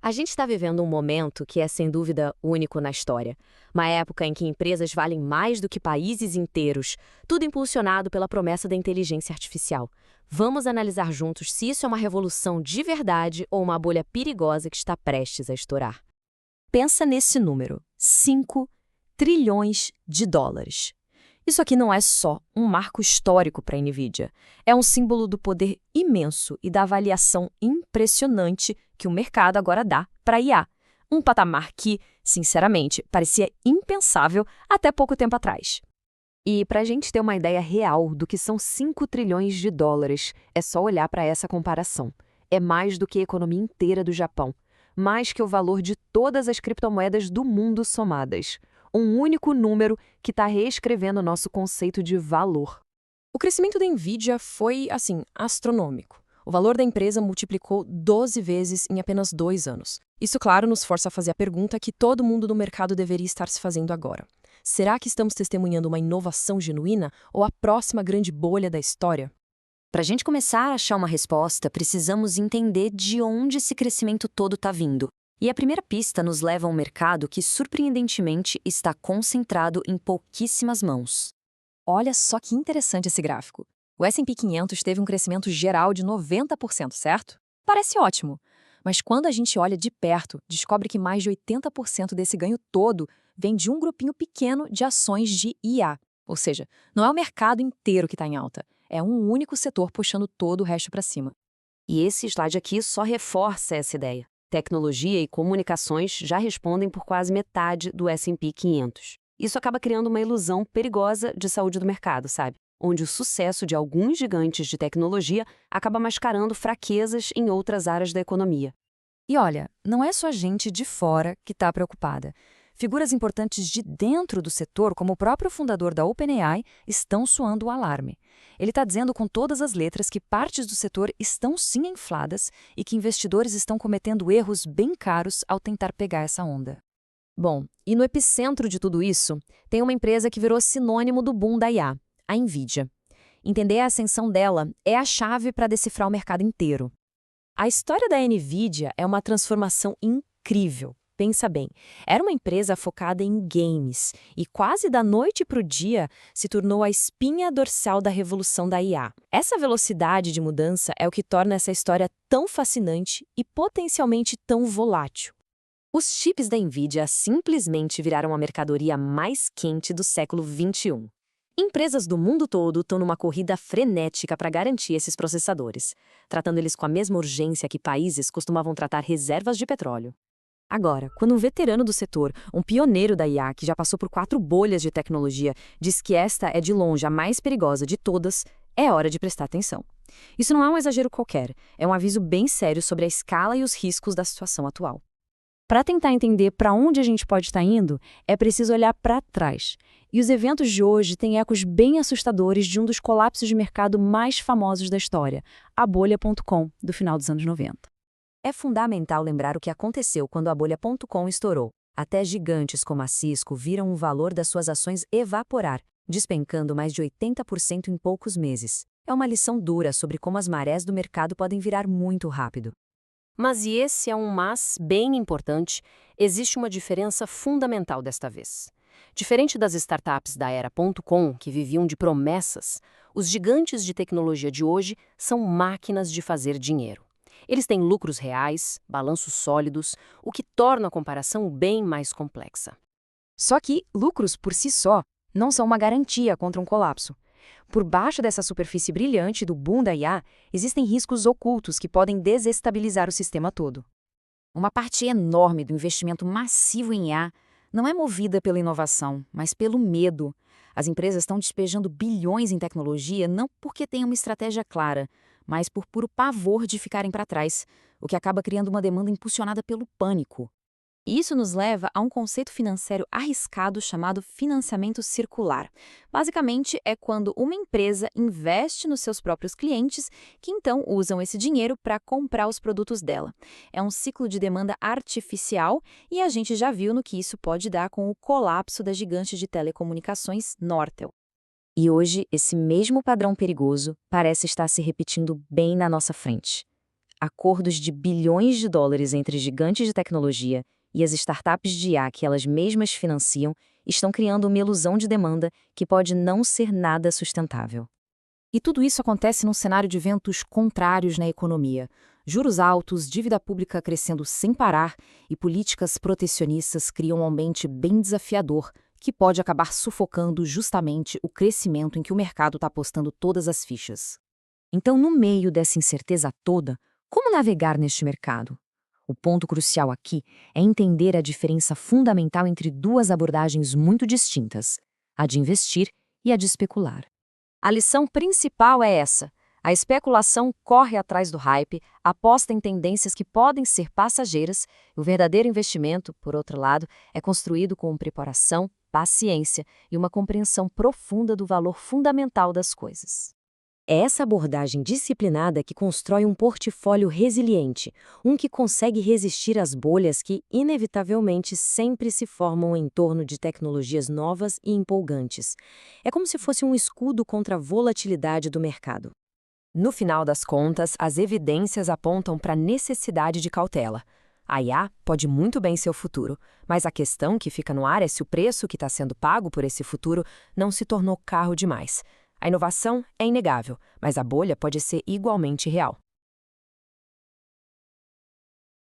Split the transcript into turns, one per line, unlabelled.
A gente está vivendo um momento que é, sem dúvida, único na história. Uma época em que empresas valem mais do que países inteiros, tudo impulsionado pela promessa da inteligência artificial. Vamos analisar juntos se isso é uma revolução de verdade ou uma bolha perigosa que está prestes a estourar. Pensa nesse número: 5 trilhões de dólares. Isso aqui não é só um marco histórico para a NVIDIA. É um símbolo do poder imenso e da avaliação impressionante que o mercado agora dá para a IA. Um patamar que, sinceramente, parecia impensável até pouco tempo atrás. E para a gente ter uma ideia real do que são 5 trilhões de dólares, é só olhar para essa comparação. É mais do que a economia inteira do Japão. Mais que o valor de todas as criptomoedas do mundo somadas. Um único número que está reescrevendo o nosso conceito de valor.
O crescimento da NVIDIA foi, astronômico. O valor da empresa multiplicou 12 vezes em apenas 2 anos. Isso, claro, nos força a fazer a pergunta que todo mundo no mercado deveria estar se fazendo agora. Será que estamos testemunhando uma inovação genuína ou a próxima grande bolha da história?
Para a gente começar a achar uma resposta, precisamos entender de onde esse crescimento todo está vindo. E a primeira pista nos leva a um mercado que, surpreendentemente, está concentrado em pouquíssimas mãos.
Olha só que interessante esse gráfico. O S&P 500 teve um crescimento geral de 90%, certo? Parece ótimo. Mas quando a gente olha de perto, descobre que mais de 80% desse ganho todo vem de um grupinho pequeno de ações de IA. Ou seja, não é o mercado inteiro que está em alta. É um único setor puxando todo o resto para cima.
E esse slide aqui só reforça essa ideia. Tecnologia e comunicações já respondem por quase metade do S&P 500. Isso acaba criando uma ilusão perigosa de saúde do mercado, sabe? Onde o sucesso de alguns gigantes de tecnologia acaba mascarando fraquezas em outras áreas da economia.
E olha, não é só gente de fora que está preocupada. Figuras importantes de dentro do setor, como o próprio fundador da OpenAI, estão soando o alarme. Ele está dizendo com todas as letras que partes do setor estão sim infladas e que investidores estão cometendo erros bem caros ao tentar pegar essa onda.
Bom, e no epicentro de tudo isso, tem uma empresa que virou sinônimo do boom da IA, a NVIDIA. Entender a ascensão dela é a chave para decifrar o mercado inteiro. A história da NVIDIA é uma transformação incrível. Pensa bem, era uma empresa focada em games e quase da noite para o dia se tornou a espinha dorsal da revolução da IA. Essa velocidade de mudança é o que torna essa história tão fascinante e potencialmente tão volátil. Os chips da NVIDIA simplesmente viraram a mercadoria mais quente do século XXI. Empresas do mundo todo estão numa corrida frenética para garantir esses processadores, tratando eles com a mesma urgência que países costumavam tratar reservas de petróleo. Agora, quando um veterano do setor, um pioneiro da IA que já passou por 4 bolhas de tecnologia, diz que esta é de longe a mais perigosa de todas, é hora de prestar atenção. Isso não é um exagero qualquer, é um aviso bem sério sobre a escala e os riscos da situação atual. Para tentar entender para onde a gente pode estar indo, é preciso olhar para trás. E os eventos de hoje têm ecos bem assustadores de um dos colapsos de mercado mais famosos da história, a bolha.com, do final dos anos 90.
É fundamental lembrar o que aconteceu quando a bolha.com estourou. Até gigantes como a Cisco viram o valor das suas ações evaporar, despencando mais de 80% em poucos meses. É uma lição dura sobre como as marés do mercado podem virar muito rápido.
Mas, e esse é um mas bem importante, existe uma diferença fundamental desta vez. Diferente das startups da era.com, que viviam de promessas, os gigantes de tecnologia de hoje são máquinas de fazer dinheiro. Eles têm lucros reais, balanços sólidos, o que torna a comparação bem mais complexa.
Só que lucros por si só não são uma garantia contra um colapso. Por baixo dessa superfície brilhante do boom da IA, existem riscos ocultos que podem desestabilizar o sistema todo. Uma parte enorme do investimento massivo em IA não é movida pela inovação, mas pelo medo. As empresas estão despejando bilhões em tecnologia não porque têm uma estratégia clara, mas por puro pavor de ficarem para trás, o que acaba criando uma demanda impulsionada pelo pânico. E isso nos leva a um conceito financeiro arriscado chamado financiamento circular. Basicamente, é quando uma empresa investe nos seus próprios clientes, que então usam esse dinheiro para comprar os produtos dela. É um ciclo de demanda artificial e a gente já viu no que isso pode dar com o colapso da gigante de telecomunicações Nortel.
E hoje, esse mesmo padrão perigoso parece estar se repetindo bem na nossa frente. Acordos de bilhões de dólares entre gigantes de tecnologia e as startups de IA que elas mesmas financiam estão criando uma ilusão de demanda que pode não ser nada sustentável.
E tudo isso acontece num cenário de ventos contrários na economia. Juros altos, dívida pública crescendo sem parar e políticas protecionistas criam um ambiente bem desafiador que pode acabar sufocando justamente o crescimento em que o mercado está apostando todas as fichas.
Então, no meio dessa incerteza toda, como navegar neste mercado? O ponto crucial aqui é entender a diferença fundamental entre duas abordagens muito distintas, a de investir e a de especular.
A lição principal é essa. A especulação corre atrás do hype, aposta em tendências que podem ser passageiras, e o verdadeiro investimento, por outro lado, é construído com preparação, paciência e uma compreensão profunda do valor fundamental das coisas.
É essa abordagem disciplinada que constrói um portfólio resiliente, um que consegue resistir às bolhas que, inevitavelmente, sempre se formam em torno de tecnologias novas e empolgantes. É como se fosse um escudo contra a volatilidade do mercado.
No final das contas, as evidências apontam para a necessidade de cautela. A IA pode muito bem ser o futuro, mas a questão que fica no ar é se o preço que está sendo pago por esse futuro não se tornou caro demais. A inovação é inegável, mas a bolha pode ser igualmente real.